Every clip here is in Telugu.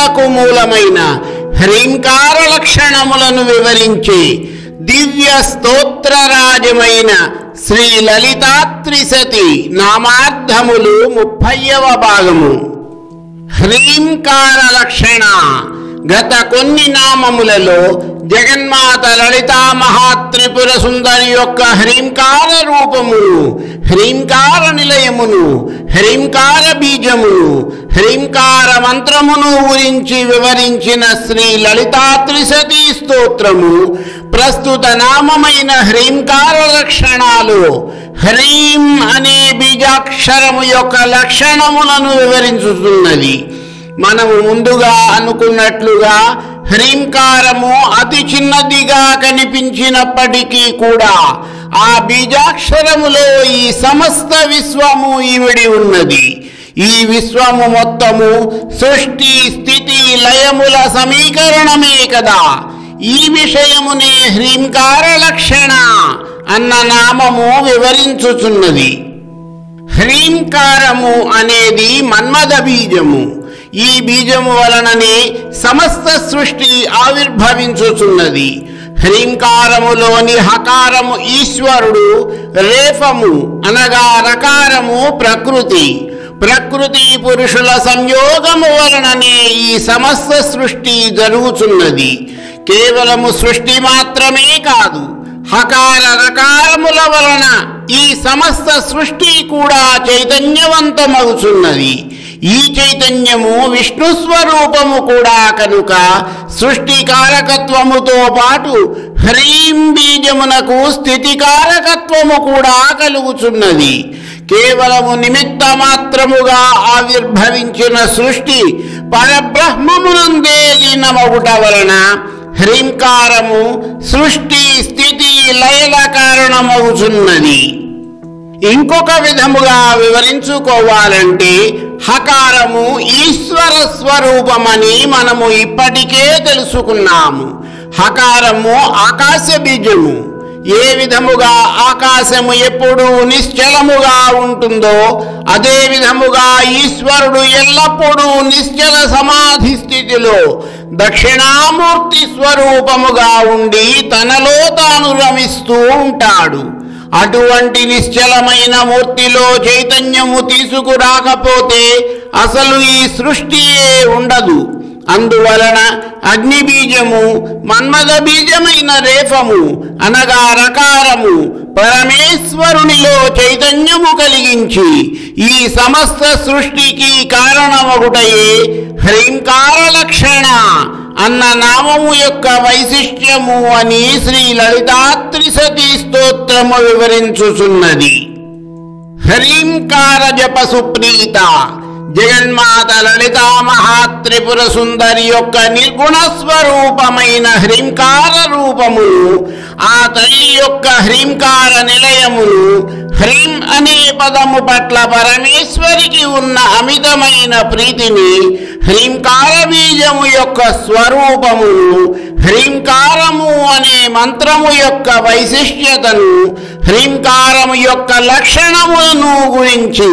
మంత్రములకు మూలమైన హ్రీంకార లక్షణములను వివరించే దివ్య స్తోత్రరాజమైన శ్రీ లలితాత్రిశతి నామార్థములు 30వ భాగము. హ్రీంకార లక్షణ. గత కొన్ని నామములలో జగన్మాత లలితా మహాత్రిపుర సుందరి యొక్క హ్రీంకార రూపమును, హ్రీంకార నిలయమును, హ్రీంకార బీజమును, హ్రీంకార మంత్రమును గురించి వివరించిన శ్రీ లలితాత్రిశతి స్తోత్రము ప్రస్తుత నామమైన హ్రీంకార లక్షణాలు హ్రీం అనే బీజాక్షరము యొక్క లక్షణములను వివరించుతున్నది. మనము ముందుగా అనుకున్నట్లుగా హ్రీంకారము అతి చిన్నదిగా కనిపించినప్పటికీ కూడా ఆ బీజాక్షరములో ఈ సమస్త విశ్వము ఇమిడి ఉన్నది. ఈ విశ్వము మొత్తము సృష్టి స్థితి లయముల సమీకరణమే కదా. ఈ విషయమునే హ్రీంకార లక్షణ అన్న నామము వివరించుచున్నది. హ్రీంకారము అనేది మన్మథ బీజము. ఈ బీజము వలననే సమస్త సృష్టి ఆవిర్భవించుచున్నది. హ్రీంకారములోని హకారము ఈశ్వరుడు, రేఫము అనగా రకారము ప్రకృతి. ప్రకృతి పురుషుల సంయోగము వలననే ఈ సమస్త సృష్టి జరుగుతున్నది. కేవలము సృష్టి మాత్రమే కాదు, హకార రకారముల వలన ఈ సమస్త సృష్టి కూడా చైతన్యవంతమవుతున్నది. ఈ చైతన్యము విష్ణు స్వరూపము కూడా కనుక సృష్టి కారకత్వముతో పాటు హ్రీం బీజమునకు స్థితి కారకత్వము కూడా కలుగుచున్నది. కేవలము నిమిత్త మాత్రముగా ఆవిర్భవించిన సృష్టి పరబ్రహ్మమునందే లీనమగుట వలన హ్రీంకారము సృష్టి స్థితి లయల కారణమవుతున్నది. ఇంకొక విధముగా వివరించుకోవాలంటే హకారము ఈశ్వర స్వరూపమని మనము ఇప్పటికే తెలుసుకున్నాము. హకారము ఆకాశ బీజము. ఏ విధముగా ఆకాశము ఎప్పుడూ నిశ్చలముగా ఉంటుందో అదే విధముగా ఈశ్వరుడు ఎల్లప్పుడూ నిశ్చల సమాధి స్థితిలో దక్షిణామూర్తి స్వరూపముగా ఉండి తనలో తాను రమిస్తూ ఉంటాడు. అటువంటి నిశ్చలమైన మూర్తిలో చైతన్యము తీసుకురాకపోతే అసలు ఈ సృష్టియే ఉండదు. అందువలన అగ్ని బీజము, మన్మథ బీజమైన రేఫము అనగా రకారము పరమేశ్వరునిలో చైతన్యము కలిగించి ఈ సమస్త సృష్టికి కారణమగుటయే హ్రీంకార లక్షణ అన్న నామము యొక్క వైశిష్ట్యము అని శ్రీ లలితాత్రిశతి స్తోత్రము వివరించుచున్నది. హ్రీంకార జప సుప్రీత. జగన్మాత లలితా మహాత్రిపుర సుందరి యొక్క నిర్గుణ స్వరూపమైన హ్రీంకార రూపమును, ఆ తల్లి యొక్క హ్రీంకార నిలయమును, హ్రీం అనే పదము పట్ల పరమేశ్వరికి ఉన్న అమితమైన ప్రీతిని, హ్రీంకార బీజము యొక్క స్వరూపమును, హ్రీంకారము అనే మంత్రము యొక్క వైశిష్ట్యతను, హ్రీంకారము యొక్క లక్షణములను గురించి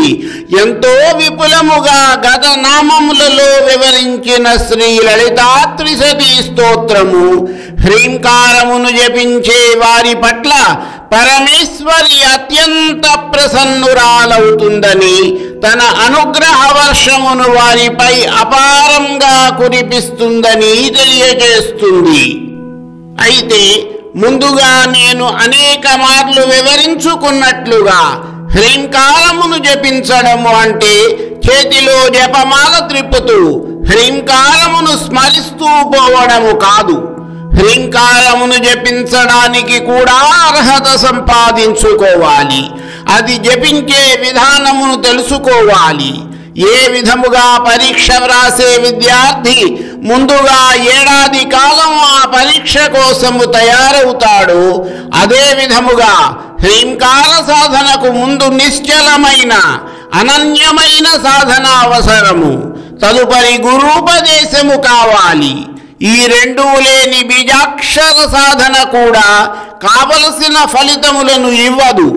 ఎంతో విపులముగా గత నామములలో వివరించిన శ్రీ లలితాత్రిశతి స్తోత్రము హ్రీంకారమును జపించే వారి పట్ల పరమేశ్వరి అత్యంత ప్రసన్నురాలవుతుందని, తన అనుగ్రహ వర్షమును వారిపై అపారంగా కురిపిస్తుందని తెలియజేస్తుంది. అయితే ముందుగా నేను అనేక మార్లు వివరించుకున్నట్లుగా హ్రీంకారమును జపించడము అంటే చేతిలో జపమాల త్రిప్పుతూ హ్రీంకారమును స్మరిస్తూ పోవడము కాదు. హ్రీంకారమును జపించడానికి కూడా అర్హత సంపాదించుకోవాలి. అది జపించే విధానమును తెలుసుకోవాలి. ఏ విధముగా పరీక్ష వ్రాసే విద్యార్థి ముందుగా ఏడాది కాలం ఆ పరీక్ష కోసము తయారవుతాడో అదే విధముగా హ్రీంకార సాధనకు ముందు నిశ్చలమైన అనన్యమైన సాధన అవసరము. తదుపరి గురూపదేశము కావాలి. ఈ రెండూ లేని బీజాక్షర సాధన కూడా కావలసిన ఫలితములను ఇవ్వదు.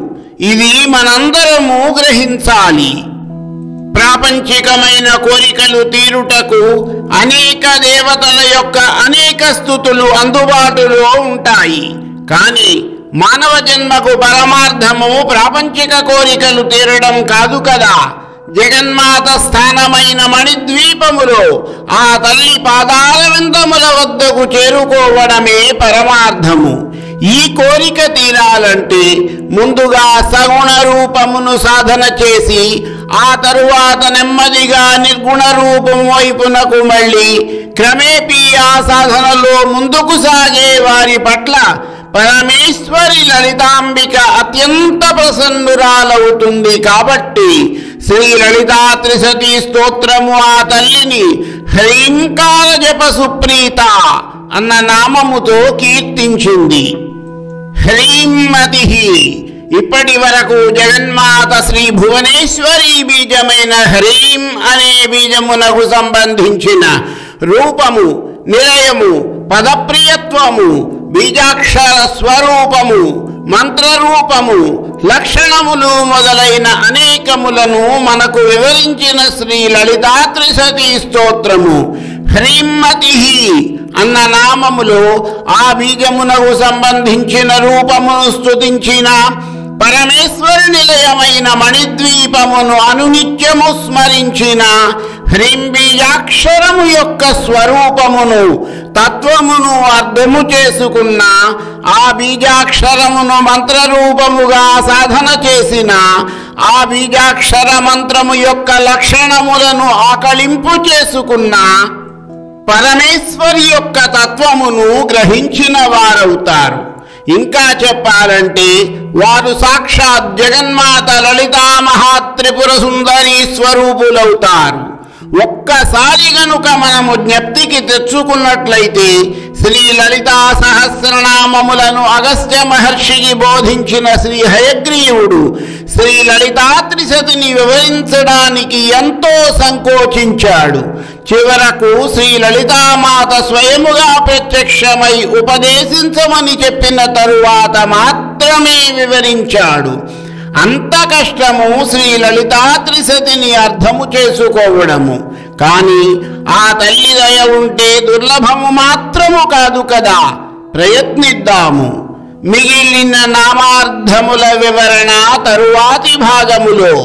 ఇది మనందరము గ్రహించాలి. ప్రాపంచికమైన కోరికలు తీరుటకు అనేక దేవతల యొక్క అనేక స్తుతులు అందుబాటులో ఉంటాయి. కానీ మానవ జన్మకు పరమార్థము ప్రాపంచిక కోరికలు తీరడం కాదు కదా. జగన్మాత స్థానమైన మణిద్వీపములో ఆ తల్లి పాదాల విందముల వద్దకు చేరుకోవడమే పరమార్థము. ఈ కోరిక తీరాలంటే ముందుగా సగుణ రూపమును సాధన చేసి ఆ తరువాత నెమ్మదిగా నిర్గుణ రూపం వైపునకు మళ్ళీ క్రమేపీ ఆ సాధనలో ముందుకు సాగే వారి పట్ల పరమేశ్వరి లలితాంబిక అత్యంత ప్రసన్నురాలవుతుంది. కాబట్టి శ్రీ లలితా త్రిశతి స్తోత్రము ఆ తల్లిని హ్రీంకార జప సుప్రీత అన్న నామముతో కీర్తించింది. హ్రీంమతి ఇప్పటి వరకు జగన్మాత శ్రీ భువనేశ్వరి బీజమైన హ్రీం అనే బీజమునకు సంబంధించిన రూపము, నిలయము, పదప్రియత్వము, బీజాక్షర స్వరూపము, మంత్రరూపము, లక్షణములు మొదలైన అనేకములను మనకు వివరించిన శ్రీ లలితా త్రిశతి స్తోత్రము హ్రీంమతి అన్న నామములో ఆ బీజమునకు సంబంధించిన రూపమును స్తుతించిన పరమేశ్వరి నిలయమైన మణిద్వీపమును అనునిత్యము స్మరించిన హ్రీం బీజాక్షరము యొక్క స్వరూపమును, తత్వమును అర్థము చేసుకున్న ఆ బీజాక్షరమును మంత్రరూపముగా సాధన చేసిన ఆ బీజాక్షర మంత్రము యొక్క లక్షణములను ఆకళింపు చేసుకున్న పరమేశ్వరి యొక్క తత్వమును గ్రహించిన వారవుతారు. ఇంకా చెప్పాలంటే వారు సాక్షాత్ జగన్మాత లలితా మహాత్రిపుర సుందరి స్వరూపులవుతారు. ఒక్కసారి గనుక మనము జ్ఞప్తికి తెచ్చుకున్నట్లయితే శ్రీ లలితా సహస్రనామములను అగస్త్య మహర్షికి బోధించిన శ్రీ హయగ్రీవుడు శ్రీ లలితా త్రిశతిని వివరించడానికి ఎంతో సంకోచించాడు. చివరకు శ్రీ లలితామాత స్వయముగా ప్రత్యక్షమై ఉపదేశించమని చెప్పిన తరువాత మాత్రమే వివరించాడు. అంత కష్టము శ్రీ లలితా త్రిశతిని అర్థము చేసుకోవడము. కానీ ఆ తల్లి దయ ఉంటే దుర్లభము మాత్రము కాదు కదా. ప్రయత్నిద్దాము. మిగిలిన నామార్థముల వివరణ తరువాతి భాగములో.